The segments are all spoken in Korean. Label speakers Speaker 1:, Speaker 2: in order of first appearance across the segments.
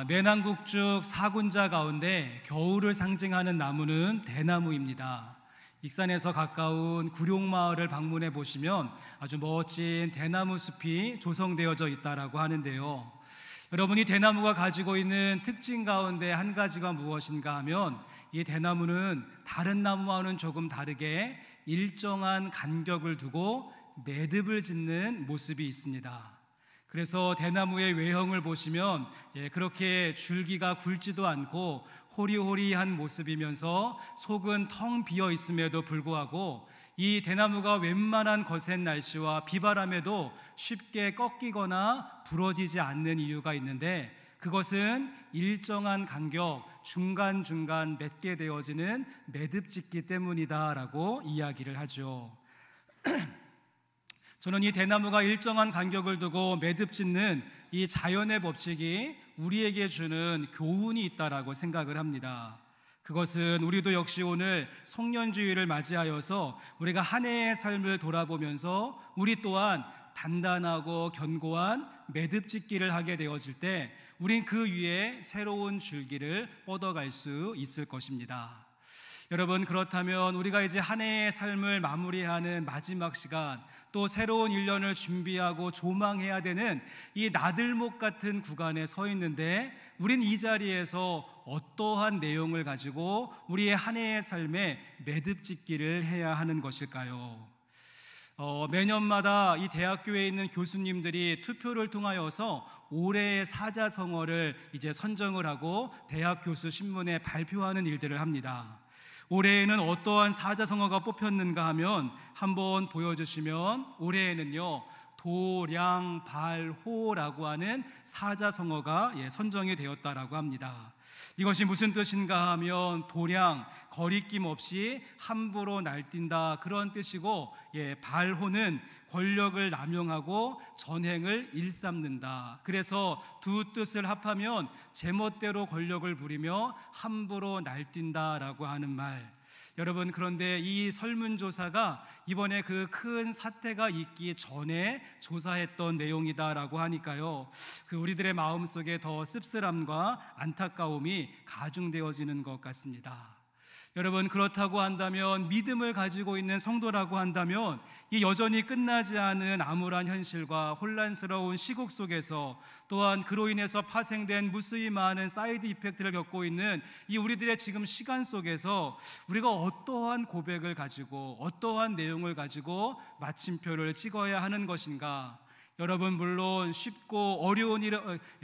Speaker 1: 매난국죽 4군자 가운데 겨울을 상징하는 나무는 대나무입니다. 익산에서 가까운 구룡마을을 방문해 보시면 아주 멋진 대나무 숲이 조성되어져 있다라고 하는데요. 여러분이 대나무가 가지고 있는 특징 가운데 한 가지가 무엇인가 하면 이 대나무는 다른 나무와는 조금 다르게 일정한 간격을 두고 매듭을 짓는 모습이 있습니다. 그래서 대나무의 외형을 보시면 그렇게 줄기가 굵지도 않고 호리호리한 모습이면서 속은 텅 비어 있음에도 불구하고 이 대나무가 웬만한 거센 날씨와 비바람에도 쉽게 꺾이거나 부러지지 않는 이유가 있는데, 그것은 일정한 간격 중간중간 맺게 되어지는 매듭짓기 때문이다라고 이야기를 하죠. 저는 이 대나무가 일정한 간격을 두고 매듭짓는 이 자연의 법칙이 우리에게 주는 교훈이 있다라고 생각을 합니다. 그것은 우리도 역시 오늘 송년주일을 맞이하여서 우리가 한 해의 삶을 돌아보면서 우리 또한 단단하고 견고한 매듭짓기를 하게 되어질 때 우린 그 위에 새로운 줄기를 뻗어갈 수 있을 것입니다. 여러분, 그렇다면 우리가 이제 한 해의 삶을 마무리하는 마지막 시간, 또 새로운 1년을 준비하고 조망해야 되는 이 나들목 같은 구간에 서 있는데, 우린 이 자리에서 어떠한 내용을 가지고 우리의 한 해의 삶에 매듭짓기를 해야 하는 것일까요? 매년마다 이 대학교에 있는 교수님들이 투표를 통하여서 올해의 사자성어를 이제 선정을 하고 대학 교수 신문에 발표하는 일들을 합니다. 올해에는 어떠한 사자성어가 뽑혔는가 하면 한번 보여주시면, 올해에는요 도량발호라고 하는 사자성어가 선정이 되었다라고 합니다. 이것이 무슨 뜻인가 하면 도량, 거리낌 없이 함부로 날뛴다, 그런 뜻이고, 발호는 권력을 남용하고 전행을 일삼는다. 그래서 두 뜻을 합하면 제멋대로 권력을 부리며 함부로 날뛴다라고 하는 말. 여러분, 그런데 이 설문조사가 이번에 그 큰 사태가 있기 전에 조사했던 내용이다라고 하니까요, 그 우리들의 마음속에 더 씁쓸함과 안타까움이 가중되어지는 것 같습니다. 여러분, 그렇다고 한다면, 믿음을 가지고 있는 성도라고 한다면 이 여전히 끝나지 않은 암울한 현실과 혼란스러운 시국 속에서, 또한 그로 인해서 파생된 무수히 많은 사이드 이펙트를 겪고 있는 이 우리들의 지금 시간 속에서 우리가 어떠한 고백을 가지고 어떠한 내용을 가지고 마침표를 찍어야 하는 것인가? 여러분, 물론 쉽고 어려운 일,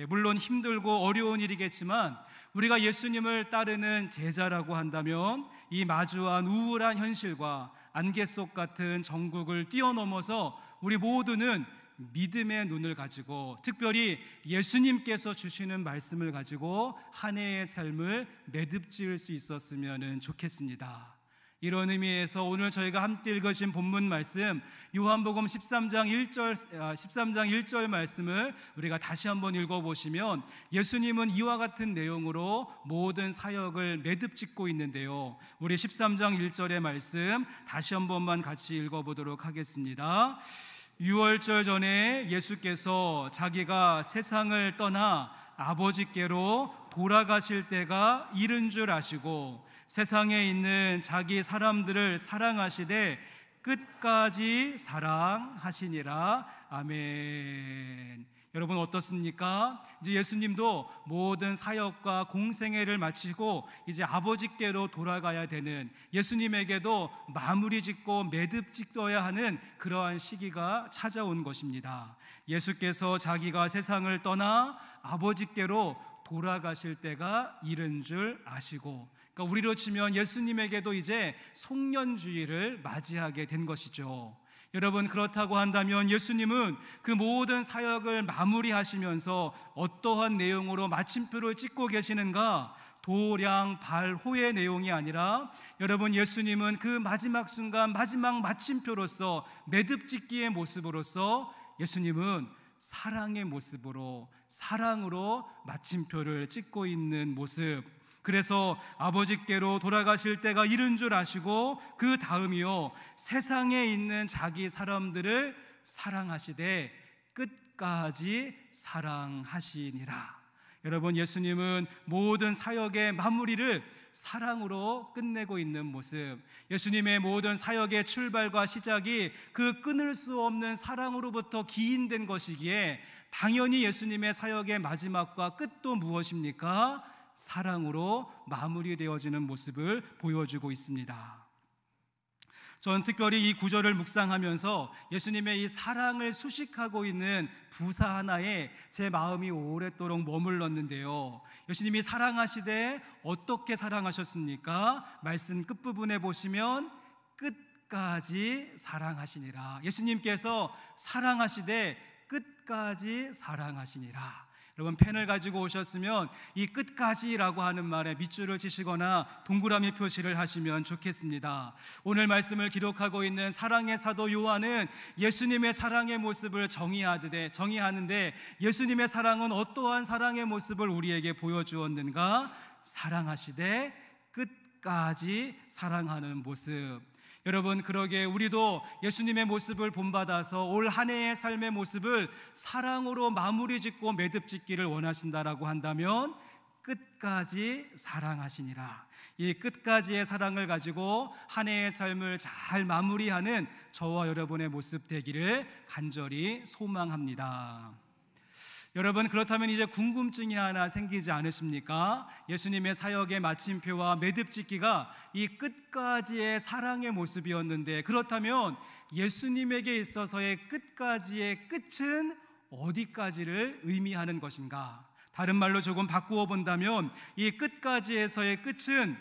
Speaker 1: 물론 힘들고 어려운 일이겠지만, 우리가 예수님을 따르는 제자라고 한다면 이 마주한 우울한 현실과 안개 속 같은 정국을 뛰어넘어서 우리 모두는 믿음의 눈을 가지고, 특별히 예수님께서 주시는 말씀을 가지고 한 해의 삶을 매듭지을 수 있었으면 좋겠습니다. 이런 의미에서 오늘 저희가 함께 읽으신 본문 말씀, 요한복음 13장 1절 말씀을 우리가 다시 한번 읽어보시면, 예수님은 이와 같은 내용으로 모든 사역을 매듭짓고 있는데요, 우리 13장 1절의 말씀 다시 한 번만 같이 읽어보도록 하겠습니다. 유월절 전에 예수께서 자기가 세상을 떠나 아버지께로 돌아가실 때가 이른 줄 아시고 세상에 있는 자기 사람들을 사랑하시되 끝까지 사랑하시니라. 아멘. 여러분, 어떻습니까? 이제 예수님도 모든 사역과 공생애를 마치고 이제 아버지께로 돌아가야 되는, 예수님에게도 마무리 짓고 매듭 짓어야 하는 그러한 시기가 찾아온 것입니다. 예수께서 자기가 세상을 떠나 아버지께로 돌아가실 때가 이른 줄 아시고, 그러니까 우리로 치면 예수님에게도 이제 송년주일을 맞이하게 된 것이죠. 여러분, 그렇다고 한다면 예수님은 그 모든 사역을 마무리하시면서 어떠한 내용으로 마침표를 찍고 계시는가? 도량발호의 내용이 아니라, 여러분, 예수님은 그 마지막 순간, 마지막 마침표로서, 매듭짓기의 모습으로서 예수님은 사랑의 모습으로, 사랑으로 마침표를 찍고 있는 모습. 그래서 아버지께로 돌아가실 때가 이른 줄 아시고, 그 다음이요, 세상에 있는 자기 사람들을 사랑하시되 끝까지 사랑하시니라. 여러분, 예수님은 모든 사역의 마무리를 사랑으로 끝내고 있는 모습, 예수님의 모든 사역의 출발과 시작이 그 끊을 수 없는 사랑으로부터 기인된 것이기에 당연히 예수님의 사역의 마지막과 끝도 무엇입니까? 사랑으로 마무리되어지는 모습을 보여주고 있습니다. 저는 특별히 이 구절을 묵상하면서 예수님의 이 사랑을 수식하고 있는 부사 하나에 제 마음이 오랫도록 머물렀는데요. 예수님이 사랑하시되 어떻게 사랑하셨습니까? 말씀 끝부분에 보시면 끝까지 사랑하시니라. 예수님께서 사랑하시되 끝까지 사랑하시니라. 여러분, 펜을 가지고 오셨으면 이 끝까지라고 하는 말에 밑줄을 치시거나 동그라미 표시를 하시면 좋겠습니다. 오늘 말씀을 기록하고 있는 사랑의 사도 요한은 예수님의 사랑의 모습을 정의하는데 예수님의 사랑은 어떠한 사랑의 모습을 우리에게 보여주었는가? 사랑하시되 끝까지 사랑하는 모습. 여러분, 그러게 우리도 예수님의 모습을 본받아서 올 한 해의 삶의 모습을 사랑으로 마무리 짓고 매듭 짓기를 원하신다라고 한다면 끝까지 사랑하시니라. 이 끝까지의 사랑을 가지고 한 해의 삶을 잘 마무리하는 저와 여러분의 모습 되기를 간절히 소망합니다. 여러분, 그렇다면 이제 궁금증이 하나 생기지 않으십니까? 예수님의 사역의 마침표와 매듭짓기가 이 끝까지의 사랑의 모습이었는데, 그렇다면 예수님에게 있어서의 끝까지의 끝은 어디까지를 의미하는 것인가? 다른 말로 조금 바꾸어 본다면 이 끝까지에서의 끝은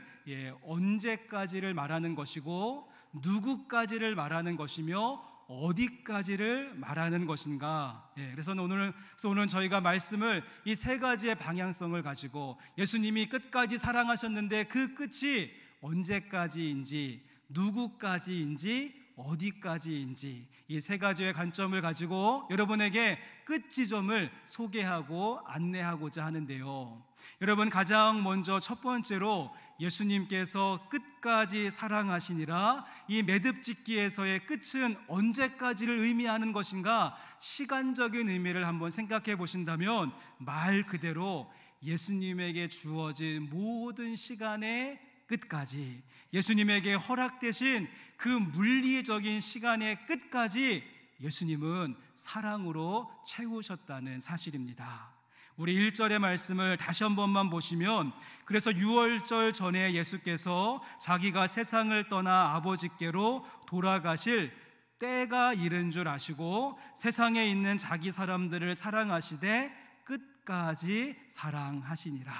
Speaker 1: 언제까지를 말하는 것이고 누구까지를 말하는 것이며 어디까지를 말하는 것인가? 그래서 오늘 저희가 말씀을 이 세 가지의 방향성을 가지고 예수님이 끝까지 사랑하셨는데 그 끝이 언제까지인지, 누구까지인지, 어디까지인지 이 세 가지의 관점을 가지고 여러분에게 끝 지점을 소개하고 안내하고자 하는데요. 여러분, 가장 먼저 첫 번째로 예수님께서 끝까지 사랑하시니라, 이 매듭짓기에서의 끝은 언제까지를 의미하는 것인가? 시간적인 의미를 한번 생각해 보신다면 말 그대로 예수님에게 주어진 모든 시간의 끝까지, 예수님에게 허락되신 그 물리적인 시간의 끝까지 예수님은 사랑으로 채우셨다는 사실입니다. 우리 1절의 말씀을 다시 한 번만 보시면, 그래서 유월절 전에 예수께서 자기가 세상을 떠나 아버지께로 돌아가실 때가 이른 줄 아시고 세상에 있는 자기 사람들을 사랑하시되 끝까지 사랑하시니라.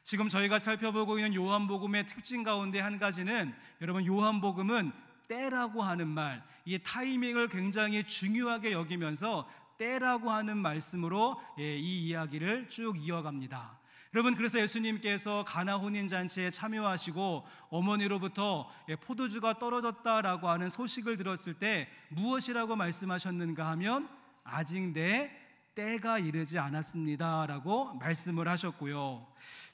Speaker 1: 지금 저희가 살펴보고 있는 요한복음의 특징 가운데 한 가지는, 여러분, 요한복음은 때라고 하는 말, 이 타이밍을 굉장히 중요하게 여기면서 때라고 하는 말씀으로 이 이야기를 쭉 이어갑니다. 여러분, 그래서 예수님께서 가나 혼인잔치에 참여하시고 어머니로부터 포도주가 떨어졌다라고 하는 소식을 들었을 때 무엇이라고 말씀하셨는가 하면 아직 내 때가 이르지 않았습니다 라고 말씀을 하셨고요.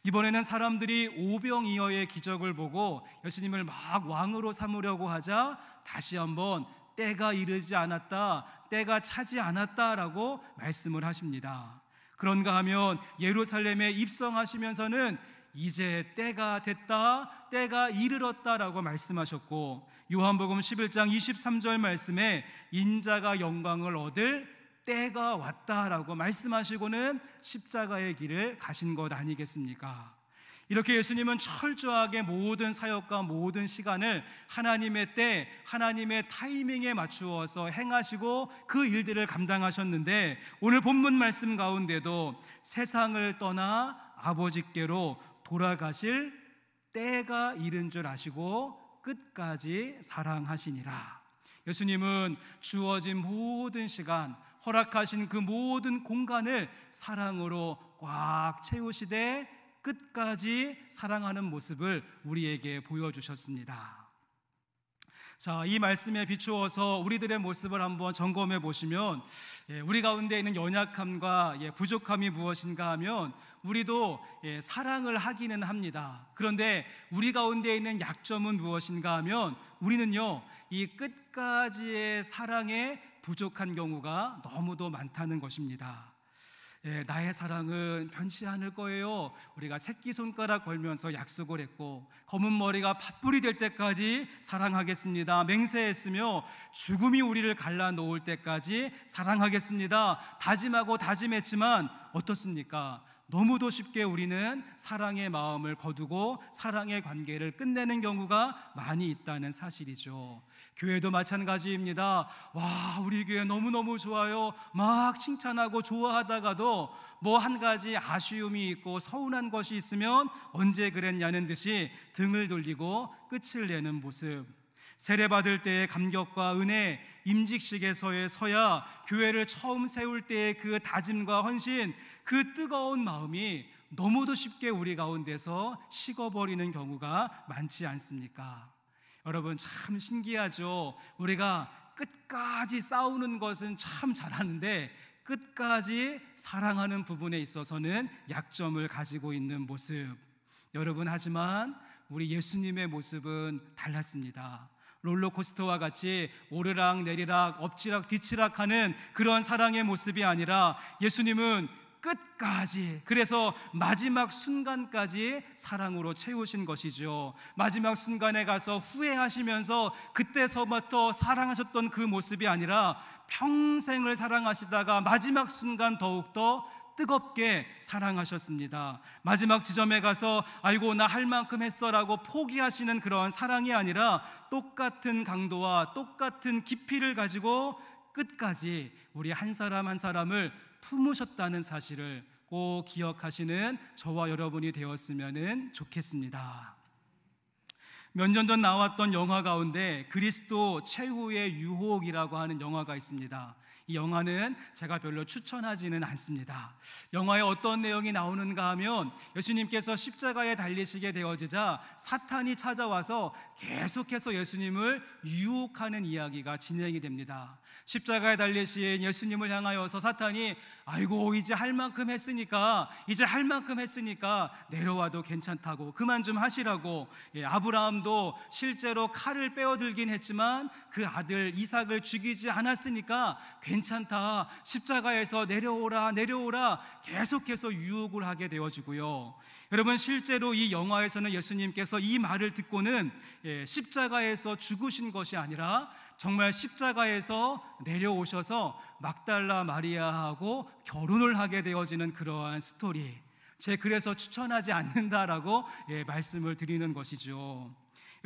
Speaker 1: 이번에는 사람들이 오병이어의 기적을 보고 예수님을 막 왕으로 삼으려고 하자 다시 한번 때가 이르지 않았다, 때가 차지 않았다라고 말씀을 하십니다. 그런가 하면 예루살렘에 입성하시면서는 이제 때가 됐다, 때가 이르렀다라고 말씀하셨고, 요한복음 11장 23절 말씀에 인자가 영광을 얻을 때가 왔다라고 말씀하시고는 십자가의 길을 가신 것 아니겠습니까? 이렇게 예수님은 철저하게 모든 사역과 모든 시간을 하나님의 때, 하나님의 타이밍에 맞추어서 행하시고 그 일들을 감당하셨는데, 오늘 본문 말씀 가운데도 세상을 떠나 아버지께로 돌아가실 때가 이른 줄 아시고 끝까지 사랑하시니라. 예수님은 주어진 모든 시간, 허락하신 그 모든 공간을 사랑으로 꽉 채우시되 끝까지 사랑하는 모습을 우리에게 보여주셨습니다. 자, 이 말씀에 비추어서 우리들의 모습을 한번 점검해 보시면, 우리 가운데 있는 연약함과 부족함이 무엇인가 하면 우리도 사랑을 하기는 합니다. 그런데 우리 가운데 있는 약점은 무엇인가 하면 우리는요, 이 끝까지의 사랑에 부족한 경우가 너무도 많다는 것입니다. 나의 사랑은 변치 않을 거예요. 우리가 새끼손가락 걸면서 약속을 했고, 검은 머리가 팥불이 될 때까지 사랑하겠습니다 맹세했으며, 죽음이 우리를 갈라놓을 때까지 사랑하겠습니다 다짐하고 다짐했지만 어떻습니까? 너무도 쉽게 우리는 사랑의 마음을 거두고 사랑의 관계를 끝내는 경우가 많이 있다는 사실이죠. 교회도 마찬가지입니다. 와, 우리 교회 너무너무 좋아요. 막 칭찬하고 좋아하다가도 뭐 한 가지 아쉬움이 있고 서운한 것이 있으면 언제 그랬냐는 듯이 등을 돌리고 끝을 내는 모습. 세례받을 때의 감격과 은혜, 임직식에서의 서야, 교회를 처음 세울 때의 그 다짐과 헌신, 그 뜨거운 마음이 너무도 쉽게 우리 가운데서 식어버리는 경우가 많지 않습니까? 여러분, 참 신기하죠. 우리가 끝까지 싸우는 것은 참 잘하는데 끝까지 사랑하는 부분에 있어서는 약점을 가지고 있는 모습. 여러분, 하지만 우리 예수님의 모습은 달랐습니다. 롤러코스터와 같이 오르락 내리락 엎치락 뒤치락 하는 그런 사랑의 모습이 아니라 예수님은 끝까지, 그래서 마지막 순간까지 사랑으로 채우신 것이죠. 마지막 순간에 가서 후회하시면서 그때서부터 사랑하셨던 그 모습이 아니라 평생을 사랑하시다가 마지막 순간 더욱더 뜨겁게 사랑하셨습니다. 마지막 지점에 가서 아이고 나 할 만큼 했어라고 포기하시는 그런 사랑이 아니라 똑같은 강도와 똑같은 깊이를 가지고 끝까지 우리 한 사람 한 사람을 품으셨다는 사실을 꼭 기억하시는 저와 여러분이 되었으면 좋겠습니다. 몇 년 전 나왔던 영화 가운데 그리스도 최후의 유혹이라고 하는 영화가 있습니다. 이 영화는 제가 별로 추천하지는 않습니다. 영화에 어떤 내용이 나오는가 하면 예수님께서 십자가에 달리시게 되어지자 사탄이 찾아와서 계속해서 예수님을 유혹하는 이야기가 진행이 됩니다. 십자가에 달리신 예수님을 향하여서 사탄이 아이고 이제 할 만큼 했으니까 내려와도 괜찮다고, 그만 좀 하시라고. 아브라함도 실제로 칼을 빼어들긴 했지만 그 아들 이삭을 죽이지 않았으니까 괜찮다, 십자가에서 내려오라 계속해서 유혹을 하게 되어지고요. 여러분, 실제로 이 영화에서는 예수님께서 이 말을 듣고는 십자가에서 죽으신 것이 아니라 정말 십자가에서 내려오셔서 막달라 마리아하고 결혼을 하게 되어지는 그러한 스토리, 그래서 추천하지 않는다라고 말씀을 드리는 것이죠.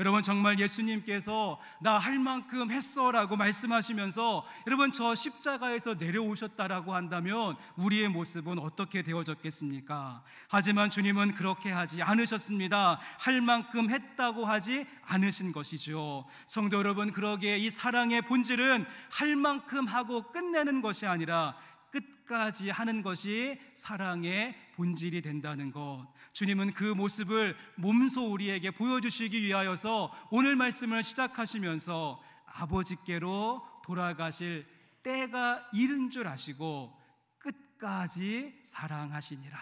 Speaker 1: 여러분, 정말 예수님께서 나 할 만큼 했어라고 말씀하시면서 여러분 저 십자가에서 내려오셨다라고 한다면 우리의 모습은 어떻게 되어졌겠습니까? 하지만 주님은 그렇게 하지 않으셨습니다. 할 만큼 했다고 하지 않으신 것이죠. 성도 여러분, 그러기에 이 사랑의 본질은 할 만큼 하고 끝내는 것이 아니라 끝까지 하는 것이 사랑의 본질이 된다는 것, 주님은 그 모습을 몸소 우리에게 보여주시기 위하여서 오늘 말씀을 시작하시면서 아버지께로 돌아가실 때가 이른 줄 아시고 끝까지 사랑하시니라.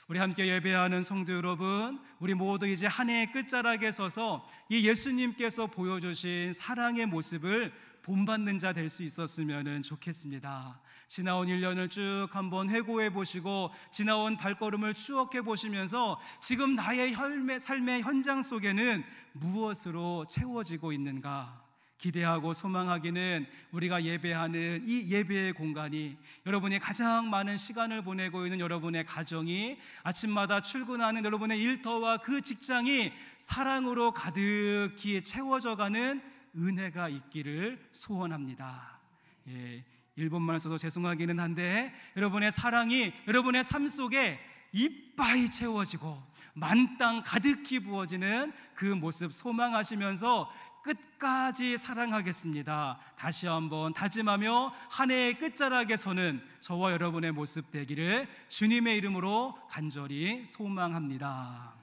Speaker 1: 우리 함께 예배하는 성도 여러분, 우리 모두 이제 한 해의 끝자락에 서서 이 예수님께서 보여주신 사랑의 모습을 본받는 자 될 수 있었으면 좋겠습니다. 지나온 1년을 쭉 한번 회고해 보시고 지나온 발걸음을 추억해 보시면서 지금 나의 삶의 현장 속에는 무엇으로 채워지고 있는가 기대하고 소망하기는 우리가 예배하는 이 예배의 공간이, 여러분이 가장 많은 시간을 보내고 있는 여러분의 가정이, 아침마다 출근하는 여러분의 일터와 그 직장이 사랑으로 가득히 채워져가는 은혜가 있기를 소원합니다. 일본말 써서 죄송하기는 한데 여러분의 사랑이 여러분의 삶 속에 이빠이 채워지고 만땅 가득히 부어지는 그 모습 소망하시면서 끝까지 사랑하겠습니다. 다시 한번 다짐하며 한 해의 끝자락에 서는 저와 여러분의 모습 되기를 주님의 이름으로 간절히 소망합니다.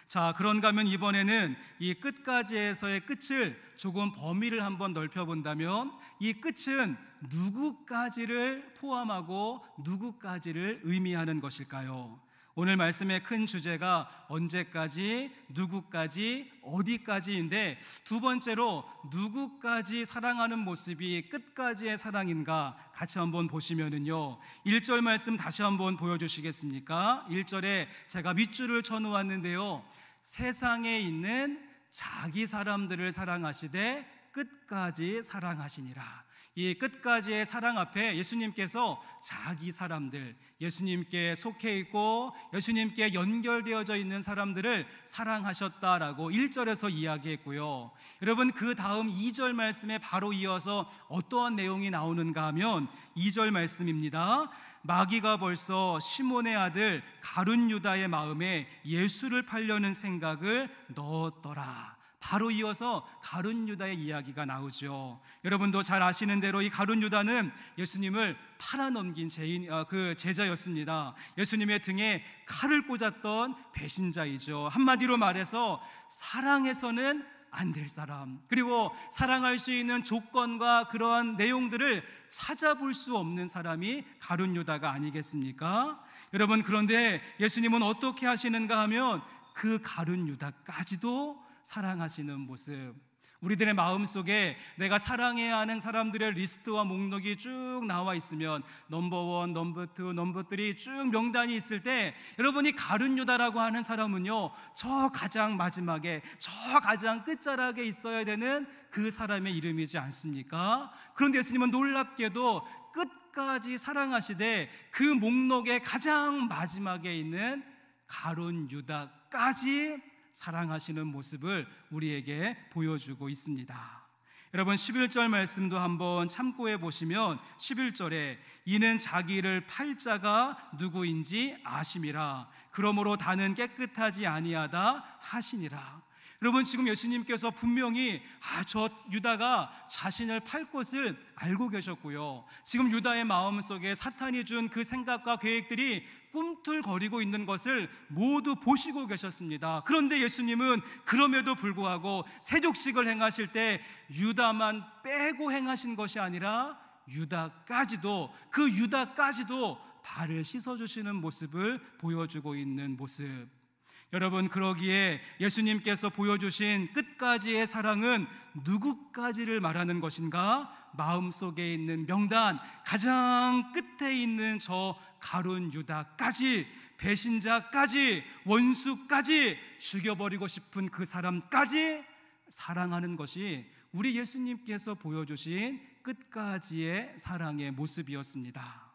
Speaker 1: 자, 그런가 하면 이번에는 이 끝까지에서의 끝을 조금 범위를 한번 넓혀본다면 이 끝은 누구까지를 포함하고 누구까지를 의미하는 것일까요? 오늘 말씀의 큰 주제가 언제까지, 누구까지, 어디까지인데, 두 번째로 누구까지 사랑하는 모습이 끝까지의 사랑인가 같이 한번 보시면은요, 1절 말씀 다시 한번 보여주시겠습니까? 1절에 제가 밑줄을 쳐놓았는데요, 세상에 있는 자기 사람들을 사랑하시되 끝까지 사랑하시니라. 이 끝까지의 사랑 앞에 예수님께서 자기 사람들, 예수님께 속해 있고 예수님께 연결되어져 있는 사람들을 사랑하셨다라고 1절에서 이야기했고요. 여러분, 그 다음 2절 말씀에 바로 이어서 어떠한 내용이 나오는가 하면 2절 말씀입니다. 마귀가 벌써 시몬의 아들 가룟 유다의 마음에 예수를 팔려는 생각을 넣었더라. 바로 이어서 가룟 유다의 이야기가 나오죠. 여러분도 잘 아시는 대로 이 가룟 유다는 예수님을 팔아넘긴 제자였습니다. 예수님의 등에 칼을 꽂았던 배신자이죠. 한마디로 말해서 사랑해서는 안 될 사람, 그리고 사랑할 수 있는 조건과 그러한 내용들을 찾아볼 수 없는 사람이 가룟 유다가 아니겠습니까? 여러분, 그런데 예수님은 어떻게 하시는가 하면 그 가룟 유다까지도 사랑하시는 모습, 우리들의 마음속에 내가 사랑해야 하는 사람들의 리스트와 목록이 쭉 나와 있으면 넘버 1, 넘버 2, 넘버 3 쭉 명단이 있을 때, 여러분이 가룟 유다라고 하는 사람은요, 저 가장 마지막에, 저 가장 끝자락에 있어야 되는 그 사람의 이름이지 않습니까? 그런데 예수님은 놀랍게도 끝까지 사랑하시되 그 목록의 가장 마지막에 있는 가룟 유다까지 사랑하시는 모습을 우리에게 보여주고 있습니다. 여러분, 11절 말씀도 한번 참고해 보시면 11절에 이는 자기를 팔 자가 누구인지 아심이라 그러므로 다는 깨끗하지 아니하다 하시니라. 여러분, 지금 예수님께서 분명히 저 유다가 자신을 팔 것을 알고 계셨고요, 지금 유다의 마음속에 사탄이 준 그 생각과 계획들이 꿈틀거리고 있는 것을 모두 보시고 계셨습니다. 그런데 예수님은 그럼에도 불구하고 세족식을 행하실 때 유다만 빼고 행하신 것이 아니라 유다까지도, 그 유다까지도 발을 씻어주시는 모습을 보여주고 있는 모습. 여러분, 그러기에 예수님께서 보여주신 끝까지의 사랑은 누구까지를 말하는 것인가? 마음속에 있는 명단, 가장 끝에 있는 저 가룟 유다까지, 배신자까지, 원수까지, 죽여버리고 싶은 그 사람까지 사랑하는 것이 우리 예수님께서 보여주신 끝까지의 사랑의 모습이었습니다.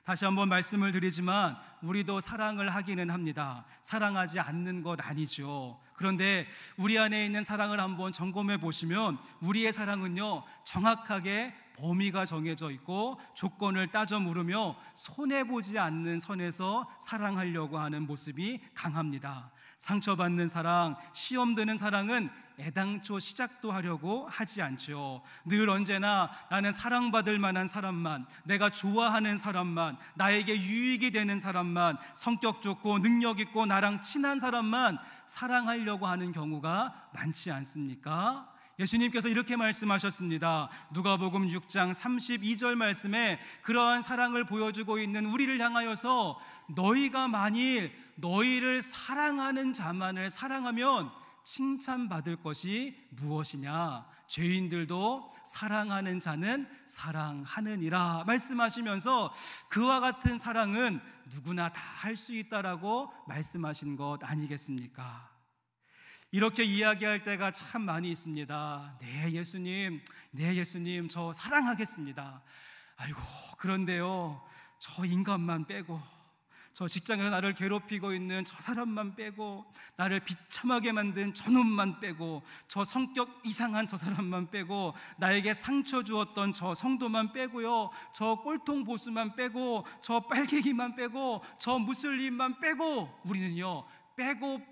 Speaker 1: 다시 한번 말씀을 드리지만 우리도 사랑을 하기는 합니다. 사랑하지 않는 것 아니죠. 그런데 우리 안에 있는 사랑을 한번 점검해 보시면 우리의 사랑은요, 정확하게 범위가 정해져 있고 조건을 따져 물으며 손해보지 않는 선에서 사랑하려고 하는 모습이 강합니다. 상처받는 사랑, 시험 드는 사랑은 애당초 시작도 하려고 하지 않죠. 늘 언제나 나는 사랑받을 만한 사람만, 내가 좋아하는 사람만, 나에게 유익이 되는 사람만, 성격 좋고 능력 있고 나랑 친한 사람만 사랑하려고 하는 경우가 많지 않습니까? 예수님께서 이렇게 말씀하셨습니다. 누가복음 6장 32절 말씀에 그러한 사랑을 보여주고 있는 우리를 향하여서 너희가 만일 너희를 사랑하는 자만을 사랑하면 칭찬받을 것이 무엇이냐? 죄인들도 사랑하는 자는 사랑하느니라 말씀하시면서 그와 같은 사랑은 누구나 다 할 수 있다라고 말씀하신 것 아니겠습니까? 이렇게 이야기할 때가 참 많이 있습니다. 네 예수님 저 사랑하겠습니다. 아이고, 그런데요, 저 인간만 빼고, 저 직장에서 나를 괴롭히고 있는 저 사람만 빼고, 나를 비참하게 만든 저놈만 빼고, 저 성격 이상한 저 사람만 빼고, 나에게 상처 주었던 저 성도만 빼고요, 저 꼴통 보수만 빼고, 저 빨갱이만 빼고, 저 무슬림만 빼고, 우리는요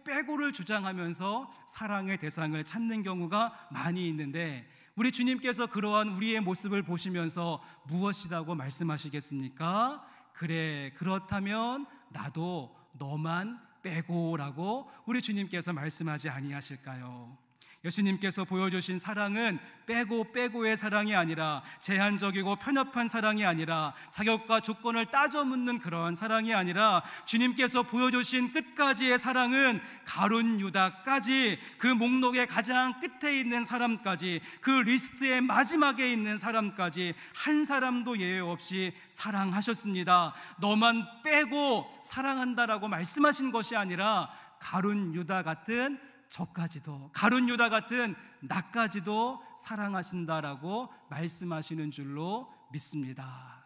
Speaker 1: 빼고를 주장하면서 사랑의 대상을 찾는 경우가 많이 있는데, 우리 주님께서 그러한 우리의 모습을 보시면서 무엇이라고 말씀하시겠습니까? 그래, 그렇다면 나도 너만 빼고라고 우리 주님께서 말씀하지 아니하실까요? 예수님께서 보여주신 사랑은 빼고의 사랑이 아니라 제한적이고 편협한 사랑이 아니라 자격과 조건을 따져 묻는 그런 사랑이 아니라 주님께서 보여주신 끝까지의 사랑은 가룟 유다까지, 그 목록의 가장 끝에 있는 사람까지, 그 리스트의 마지막에 있는 사람까지 한 사람도 예외 없이 사랑하셨습니다. 너만 빼고 사랑한다라고 말씀하신 것이 아니라 가룟 유다 같은 저까지도, 가룟 유다 같은 나까지도 사랑하신다라고 말씀하시는 줄로 믿습니다.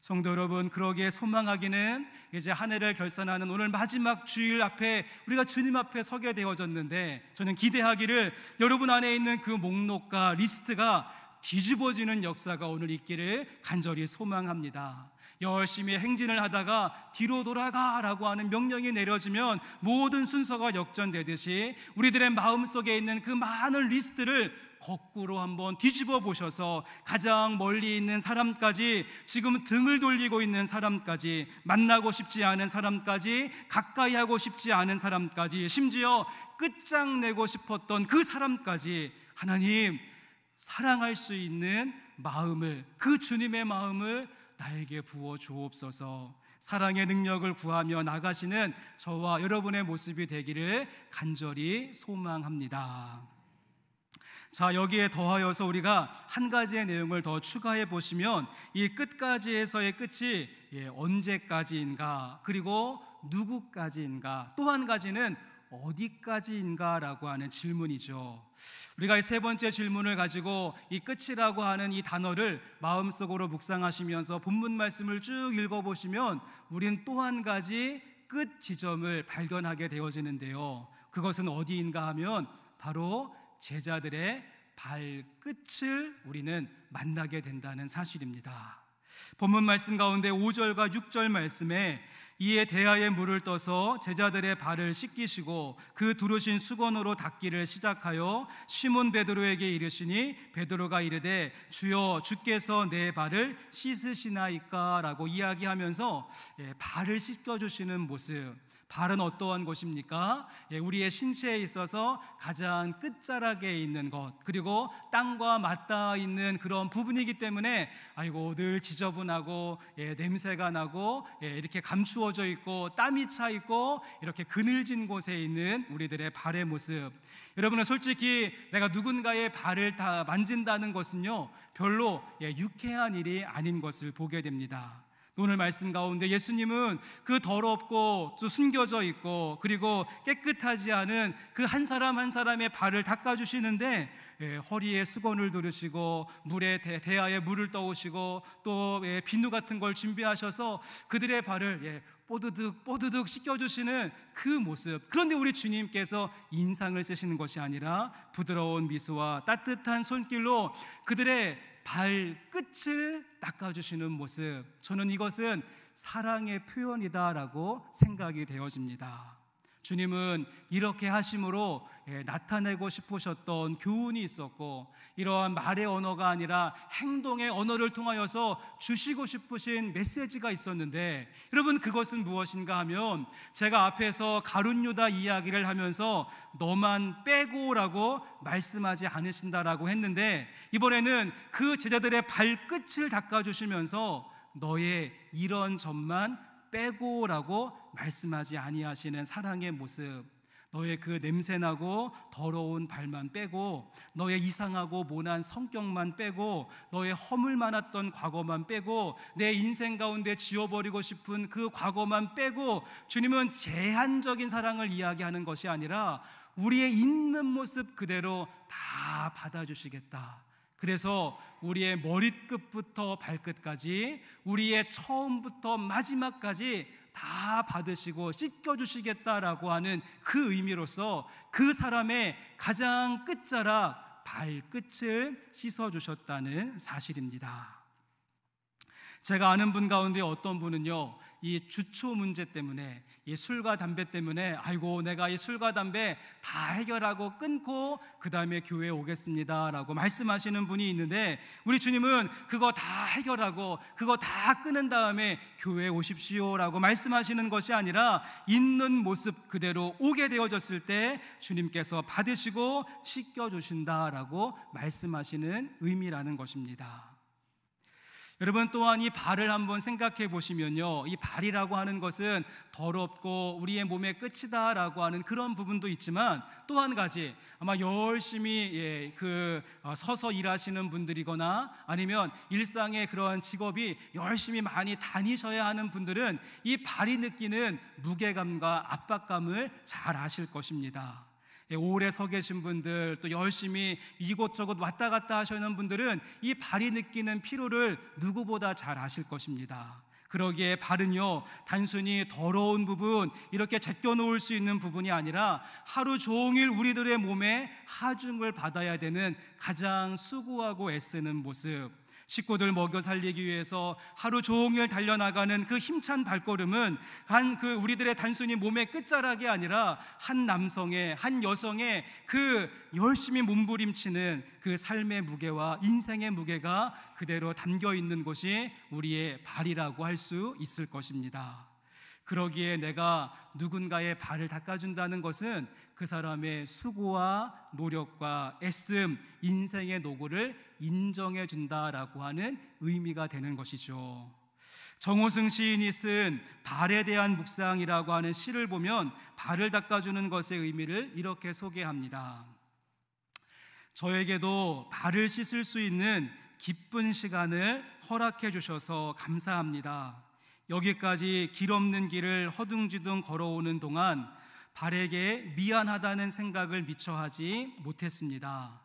Speaker 1: 성도 여러분, 그러기에 소망하기는 이제 한 해를 결산하는 오늘 마지막 주일 앞에 우리가 주님 앞에 서게 되어졌는데, 저는 기대하기를 여러분 안에 있는 그 목록과 리스트가 뒤집어지는 역사가 오늘 있기를 간절히 소망합니다. 열심히 행진을 하다가 뒤로 돌아가라고 하는 명령이 내려지면 모든 순서가 역전되듯이 우리들의 마음속에 있는 그 많은 리스트를 거꾸로 한번 뒤집어 보셔서 가장 멀리 있는 사람까지, 지금 등을 돌리고 있는 사람까지, 만나고 싶지 않은 사람까지, 가까이 하고 싶지 않은 사람까지, 심지어 끝장내고 싶었던 그 사람까지 하나님 사랑할 수 있는 마음을, 그 주님의 마음을 나에게 부어 주옵소서. 사랑의 능력을 구하며 나가시는 저와 여러분의 모습이 되기를 간절히 소망합니다. 자, 여기에 더하여서 우리가 한 가지의 내용을 더 추가해 보시면 이 끝까지에서의 끝이 언제까지인가, 그리고 누구까지인가, 또 한 가지는 어디까지인가라고 하는 질문이죠. 우리가 이 세 번째 질문을 가지고 이 끝이라고 하는 이 단어를 마음속으로 묵상하시면서 본문 말씀을 쭉 읽어보시면 우린 또 한 가지 끝 지점을 발견하게 되어지는데요. 그것은 어디인가 하면 바로 제자들의 발끝을 우리는 만나게 된다는 사실입니다. 본문 말씀 가운데 5절과 6절 말씀에 이에 대야에 물을 떠서 제자들의 발을 씻기시고 그 두르신 수건으로 닦기를 시작하여 시몬 베드로에게 이르시니 베드로가 이르되 주여 주께서 내 발을 씻으시나이까 라고 이야기하면서 발을 씻겨주시는 모습. 발은 어떠한 곳입니까? 우리의 신체에 있어서 가장 끝자락에 있는 것, 그리고 땅과 맞닿아 있는 그런 부분이기 때문에 아이고 늘 지저분하고 냄새가 나고 이렇게 감추어져 있고 땀이 차 있고 이렇게 그늘진 곳에 있는 우리들의 발의 모습. 여러분은 솔직히 내가 누군가의 발을 다 만진다는 것은요 별로 유쾌한 일이 아닌 것을 보게 됩니다. 오늘 말씀 가운데 예수님은 그 더럽고 또 숨겨져 있고 그리고 깨끗하지 않은 그 한 사람 한 사람의 발을 닦아주시는데 허리에 수건을 두르시고 물에 대야에 물을 떠오시고 또 비누 같은 걸 준비하셔서 그들의 발을 뽀드득 씻겨주시는 그 모습. 그런데 우리 주님께서 인상을 쓰시는 것이 아니라 부드러운 미소와 따뜻한 손길로 그들의 발끝을 닦아주시는 모습. 저는 이것은 사랑의 표현이다라고 생각이 되어집니다. 주님은 이렇게 하심으로 나타내고 싶으셨던 교훈이 있었고, 이러한 말의 언어가 아니라 행동의 언어를 통하여서 주시고 싶으신 메시지가 있었는데, 여러분 그것은 무엇인가 하면 제가 앞에서 가룟 유다 이야기를 하면서 너만 빼고라고 말씀하지 않으신다라고 했는데, 이번에는 그 제자들의 발끝을 닦아주시면서 너의 이런 점만 빼고라고 말씀하지 아니하시는 사랑의 모습. 너의 그 냄새나고 더러운 발만 빼고, 너의 이상하고 모난 성격만 빼고, 너의 허물 많았던 과거만 빼고, 내 인생 가운데 지워버리고 싶은 그 과거만 빼고, 주님은 제한적인 사랑을 이야기하는 것이 아니라 우리의 있는 모습 그대로 다 받아주시겠다. 그래서 우리의 머리끝부터 발끝까지, 우리의 처음부터 마지막까지 다 받으시고 씻겨주시겠다라고 하는 그 의미로서 그 사람의 가장 끝자락 발끝을 씻어주셨다는 사실입니다. 제가 아는 분 가운데 어떤 분은요 이 주초 문제 때문에, 이 술과 담배 때문에 아이고 내가 이 술과 담배 다 해결하고 끊고 그 다음에 교회에 오겠습니다라고 말씀하시는 분이 있는데, 우리 주님은 그거 다 해결하고 그거 다 끊은 다음에 교회에 오십시오라고 말씀하시는 것이 아니라 있는 모습 그대로 오게 되어졌을 때 주님께서 받으시고 씻겨주신다라고 말씀하시는 의미라는 것입니다. 여러분, 또한 이 발을 한번 생각해 보시면요, 이 발이라고 하는 것은 더럽고 우리의 몸의 끝이다라고 하는 그런 부분도 있지만, 또 한 가지 아마 열심히 서서 일하시는 분들이거나 아니면 일상의 그런 직업이 열심히 많이 다니셔야 하는 분들은 이 발이 느끼는 무게감과 압박감을 잘 아실 것입니다. 오래 서 계신 분들, 또 열심히 이곳저곳 왔다 갔다 하시는 분들은 이 발이 느끼는 피로를 누구보다 잘 아실 것입니다. 그러기에 발은요, 단순히 더러운 부분, 이렇게 제껴놓을 수 있는 부분이 아니라 하루 종일 우리들의 몸에 하중을 받아야 되는 가장 수고하고 애쓰는 모습, 식구들 먹여 살리기 위해서 하루 종일 달려나가는 그 힘찬 발걸음은 우리들의 단순히 몸의 끝자락이 아니라 한 남성의, 한 여성의 그 열심히 몸부림치는 그 삶의 무게와 인생의 무게가 그대로 담겨 있는 곳이 우리의 발이라고 할 수 있을 것입니다. 그러기에 내가 누군가의 발을 닦아준다는 것은 그 사람의 수고와 노력과 애씀, 인생의 노고를 인정해 준다라고 하는 의미가 되는 것이죠. 정호승 시인이 쓴 발에 대한 묵상이라고 하는 시를 보면 발을 닦아주는 것의 의미를 이렇게 소개합니다. 저에게도 발을 씻을 수 있는 기쁜 시간을 허락해 주셔서 감사합니다. 여기까지 길 없는 길을 허둥지둥 걸어오는 동안 발에게 미안하다는 생각을 미처 하지 못했습니다.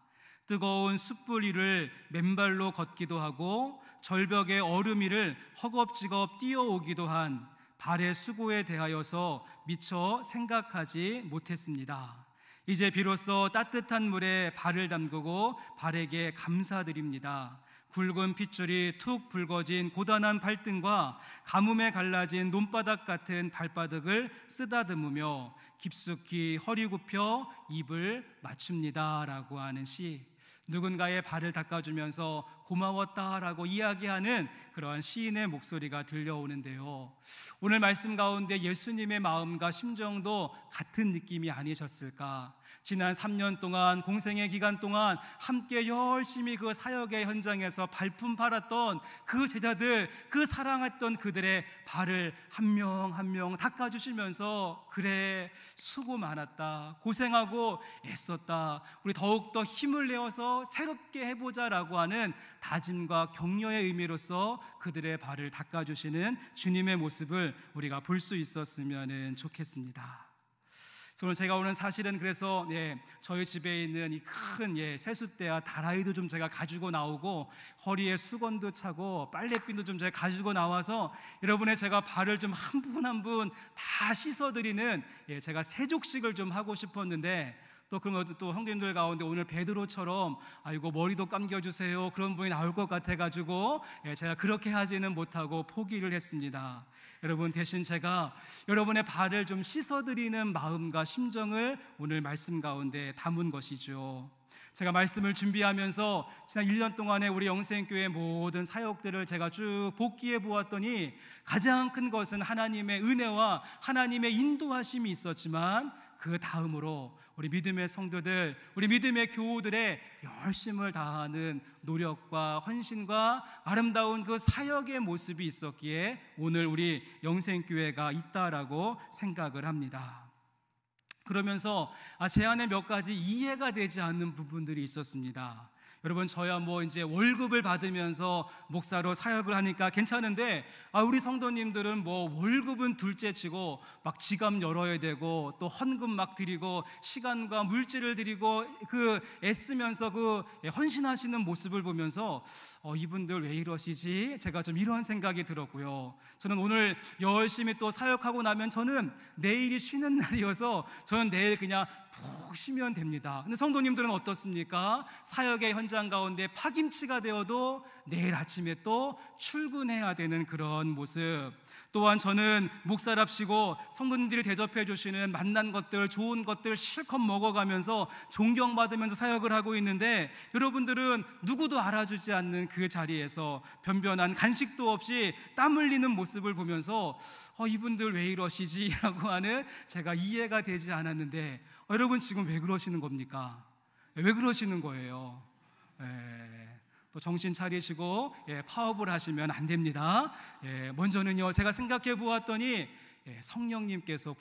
Speaker 1: 뜨거운 숯불 위를 맨발로 걷기도 하고 절벽의 얼음 위를 허겁지겁 뛰어오기도 한 발의 수고에 대하여서 미처 생각하지 못했습니다. 이제 비로소 따뜻한 물에 발을 담그고 발에게 감사드립니다. 굵은 핏줄이 툭 붉어진 고단한 발등과 가뭄에 갈라진 논바닥 같은 발바닥을 쓰다듬으며 깊숙이 허리 굽혀 입을 맞춥니다라고 하는 시, 누군가의 발을 닦아주면서 고마웠다라고 이야기하는 그러한 시인의 목소리가 들려오는데요, 오늘 말씀 가운데 예수님의 마음과 심정도 같은 느낌이 아니셨을까? 지난 3년 동안, 공생의 기간 동안 함께 열심히 그 사역의 현장에서 발품 팔았던 그 제자들, 그 사랑했던 그들의 발을 한 명 한 명 닦아주시면서, 그래 수고 많았다, 고생하고 애썼다, 우리 더욱더 힘을 내어서 새롭게 해보자라고 하는 다짐과 격려의 의미로서 그들의 발을 닦아주시는 주님의 모습을 우리가 볼 수 있었으면 좋겠습니다. 오늘 제가 오늘 사실은 그래서 저희 집에 있는 이 큰 세숫대와 다라이도 좀 제가 가지고 나오고, 허리에 수건도 차고 빨래비도 좀 제가 가지고 나와서 여러분의 제가 발을 좀 한 분 한 분 다 씻어드리는 제가 세족식을 좀 하고 싶었는데, 또 그러면 또 형님들 가운데 오늘 베드로처럼 아이고 머리도 감겨주세요 그런 분이 나올 것 같아가지고 제가 그렇게 하지는 못하고 포기를 했습니다. 여러분, 대신 제가 여러분의 발을 좀 씻어드리는 마음과 심정을 오늘 말씀 가운데 담은 것이죠. 제가 말씀을 준비하면서 지난 1년 동안에 우리 영생교회 모든 사역들을 제가 쭉 복기해 보았더니, 가장 큰 것은 하나님의 은혜와 하나님의 인도하심이 있었지만, 그 다음으로 우리 믿음의 성도들, 우리 믿음의 교우들의 열심을 다하는 노력과 헌신과 아름다운 그 사역의 모습이 있었기에 오늘 우리 영생교회가 있다라고 생각을 합니다. 그러면서 제 안에 몇 가지 이해가 되지 않는 부분들이 있었습니다. 여러분, 저야 이제 월급을 받으면서 목사로 사역을 하니까 괜찮은데, 우리 성도님들은 월급은 둘째치고 막 지갑 열어야 되고 또 헌금 막 드리고 시간과 물질을 드리고 그 애쓰면서 그 헌신하시는 모습을 보면서 이분들 왜 이러시지? 제가 좀 이런 생각이 들었고요. 저는 오늘 열심히 또 사역하고 나면 저는 내일이 쉬는 날이어서 저는 내일 그냥 푹 쉬면 됩니다. 근데 성도님들은 어떻습니까? 사역의 현장 일상 가운데 파김치가 되어도 내일 아침에 또 출근해야 되는 그런 모습. 또한 저는 목사랍시고 성도님들이 대접해 주시는 맛난 것들, 좋은 것들 실컷 먹어가면서 존경받으면서 사역을 하고 있는데, 여러분들은 누구도 알아주지 않는 그 자리에서 변변한 간식도 없이 땀 흘리는 모습을 보면서 이분들 왜 이러시지? 라고 하는, 제가 이해가 되지 않았는데, 여러분 지금 왜 그러시는 겁니까? 왜 그러시는 거예요? 또 정신 차리시고 파업을 하시면 안 됩니다. 먼저는요, 제가 생각해 보았더니 성령님께서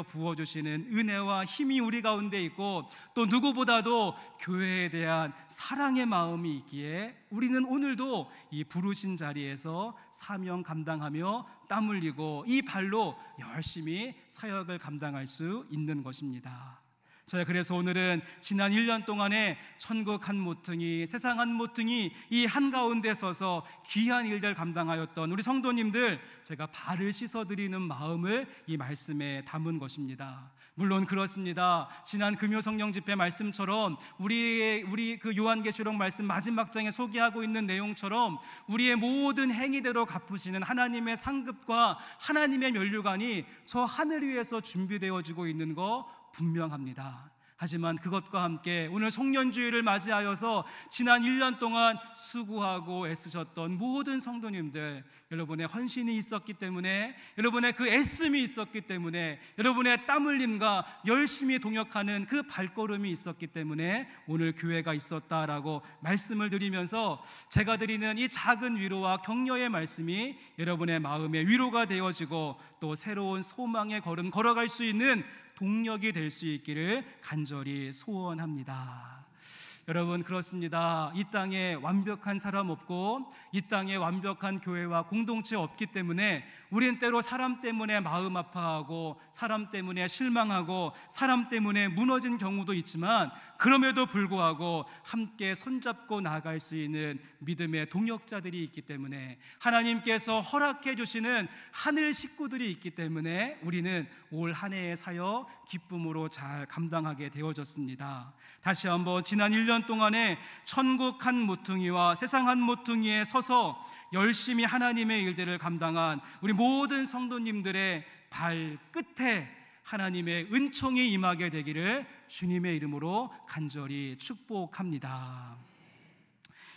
Speaker 1: 부어주시는 은혜와 힘이 우리 가운데 있고, 또 누구보다도 교회에 대한 사랑의 마음이 있기에 우리는 오늘도 이 부르신 자리에서 사명 감당하며 땀 흘리고 이 발로 열심히 사역을 감당할 수 있는 것입니다. 자, 그래서 오늘은 지난 1년 동안에 천국 한 모퉁이, 세상 한 모퉁이 이 한가운데 서서 귀한 일들 감당하였던 우리 성도님들, 제가 발을 씻어드리는 마음을 이 말씀에 담은 것입니다. 물론 그렇습니다. 지난 금요 성령 집회 말씀처럼 우리 그 요한계시록 말씀 마지막 장에 소개하고 있는 내용처럼 우리의 모든 행위대로 갚으시는 하나님의 상급과 하나님의 면류관이 저 하늘 위에서 준비되어지고 있는 거 분명합니다. 하지만 그것과 함께 오늘 송년주일을 맞이하여서 지난 1년 동안 수고하고 애쓰셨던 모든 성도님들, 여러분의 헌신이 있었기 때문에, 여러분의 그 애씀이 있었기 때문에, 여러분의 땀 흘림과 열심히 동역하는 그 발걸음이 있었기 때문에 오늘 교회가 있었다라고 말씀을 드리면서, 제가 드리는 이 작은 위로와 격려의 말씀이 여러분의 마음에 위로가 되어지고 또 새로운 소망의 걸음 걸어갈 수 있는 동력이 될 수 있기를 간절히 소원합니다. 여러분, 그렇습니다. 이 땅에 완벽한 사람 없고 이 땅에 완벽한 교회와 공동체 없기 때문에 우린 때로 사람 때문에 마음 아파하고 사람 때문에 실망하고 사람 때문에 무너진 경우도 있지만, 그럼에도 불구하고 함께 손잡고 나아갈 수 있는 믿음의 동역자들이 있기 때문에, 하나님께서 허락해 주시는 하늘 식구들이 있기 때문에 우리는 올 한 해의 사역 기쁨으로 잘 감당하게 되어졌습니다. 다시 한번 지난 1년 동안에 천국 한 모퉁이와 세상 한 모퉁이에 서서 열심히 하나님의 일들을 감당한 우리 모든 성도님들의 발끝에 하나님의 은총이 임하게 되기를 주님의 이름으로 간절히 축복합니다.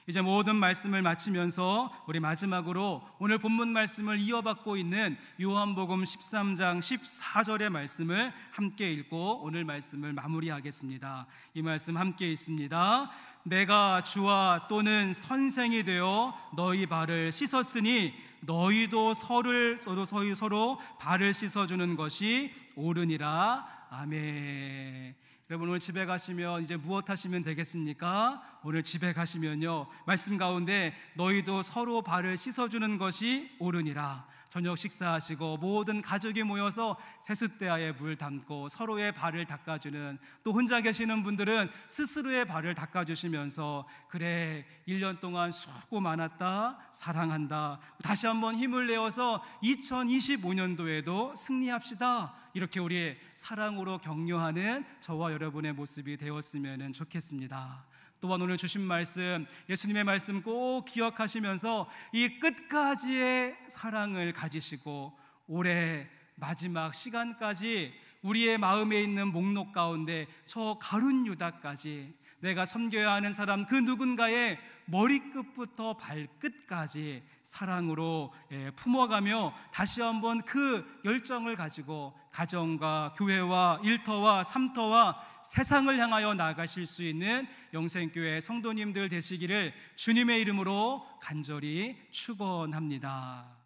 Speaker 1: 이제 모든 말씀을 마치면서 우리 마지막으로 오늘 본문 말씀을 이어받고 있는 요한복음 13장 14절의 말씀을 함께 읽고 오늘 말씀을 마무리하겠습니다. 이 말씀 함께 있습니다. 내가 주와 또는 선생이 되어 너희 발을 씻었으니 너희도 서로 발을 씻어주는 것이 옳으니라. 아멘. 여러분, 오늘 집에 가시면 이제 무엇 하시면 되겠습니까? 오늘 집에 가시면요, 말씀 가운데 너희도 서로 발을 씻어주는 것이 옳으니라. 저녁 식사하시고 모든 가족이 모여서 세숫대야에 물 담고 서로의 발을 닦아주는, 또 혼자 계시는 분들은 스스로의 발을 닦아주시면서, 그래 1년 동안 수고 많았다, 사랑한다, 다시 한번 힘을 내어서 2025년도에도 승리합시다, 이렇게 우리의 사랑으로 격려하는 저와 여러분의 모습이 되었으면 좋겠습니다. 또한 오늘 주신 말씀, 예수님의 말씀 꼭 기억하시면서 이 끝까지의 사랑을 가지시고 올해 마지막 시간까지 우리의 마음에 있는 목록 가운데 저 가룟 유다까지 내가 섬겨야 하는 사람 그 누군가의 머리끝부터 발끝까지 사랑으로 품어가며 다시 한번 그 열정을 가지고 가정과 교회와 일터와 삼터와 세상을 향하여 나아가실 수 있는 영생교회 성도님들 되시기를 주님의 이름으로 간절히 축원합니다.